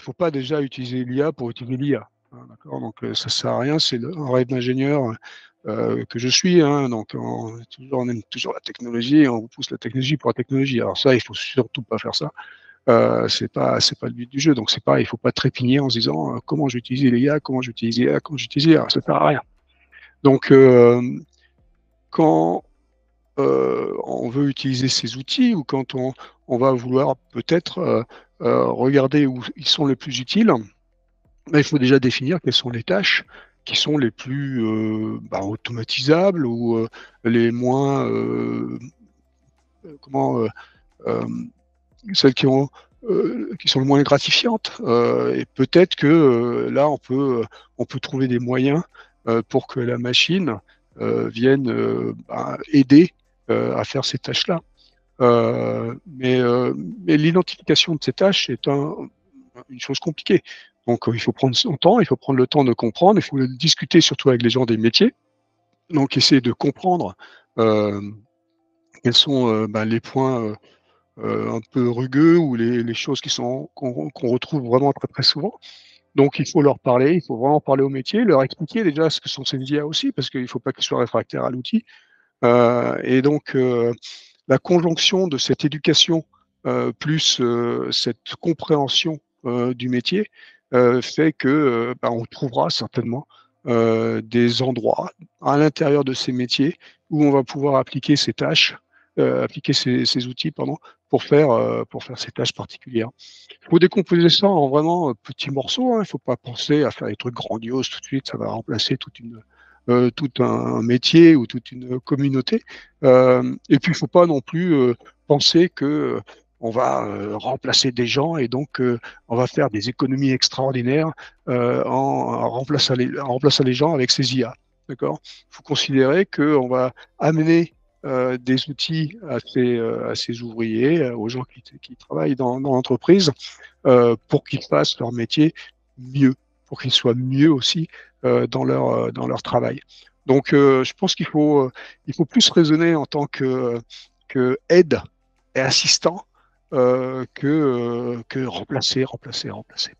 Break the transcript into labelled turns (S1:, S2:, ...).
S1: faut pas déjà utiliser l'IA pour utiliser l'IA, hein, d'accord? Donc ça sert à rien, c'est un rêve d'ingénieur, que je suis, hein, donc on aime toujours la technologie, on pousse la technologie pour la technologie. Alors ça, il faut surtout pas faire ça. C'est pas le but du jeu, donc c'est pareil, il faut pas trépigner en se disant, «Comment je vais utiliser l'IA? Comment je vais utiliser l'IA? Comment je vais utiliser l'IA?» Ça sert à rien. Donc quand, on veut utiliser ces outils ou quand on va vouloir peut-être, regarder où ils sont les plus utiles, bah, il faut déjà définir quelles sont les tâches qui sont les plus, automatisables ou, les moins, comment, hem, celles qui sont le moins gratifiantes, et peut-être que, là on peut trouver des moyens, pour que la machine, vienne, aider, à faire ces tâches-là. Mais l'identification de ces tâches est une chose compliquée. Donc, il faut prendre son temps, il faut prendre le temps de comprendre, il faut discuter surtout avec les gens des métiers. Donc essayer de comprendre, hem, quels sont, les points, un peu rugueux ou les choses qu'on retrouve vraiment très, très souvent. Donc il faut leur parler, il faut vraiment parler au métier, leur expliquer déjà ce que sont ces IA aussi, parce qu'il ne faut pas qu'ils soient réfractaires à l'outil. Et donc la conjonction de cette éducation, plus, cette compréhension, du métier, fait que, on trouvera certainement, des endroits à l'intérieur de ces métiers où on va pouvoir appliquer ces tâches, appliquer ces outils, pardon, pour faire ces tâches particulières. Il faut décomposer ça en vraiment, petits morceaux, hein. Il ne faut pas penser à faire des trucs grandioses tout de suite, ça va remplacer tout un métier ou toute une communauté. Et puis il ne faut pas non plus, penser que, on va, remplacer des gens et donc on va faire des économies extraordinaires, en remplaçant les gens avec ces IA, d'accord? Il faut considérer qu'on va amener, des outils à ces ouvriers, aux gens qui travaillent dans l'entreprise, pour qu'ils fassent leur métier mieux, pour qu'ils soient mieux aussi, dans leur travail. Donc je pense il faut plus raisonner en tant que aide et assistant, que remplacer, remplacer, remplacer.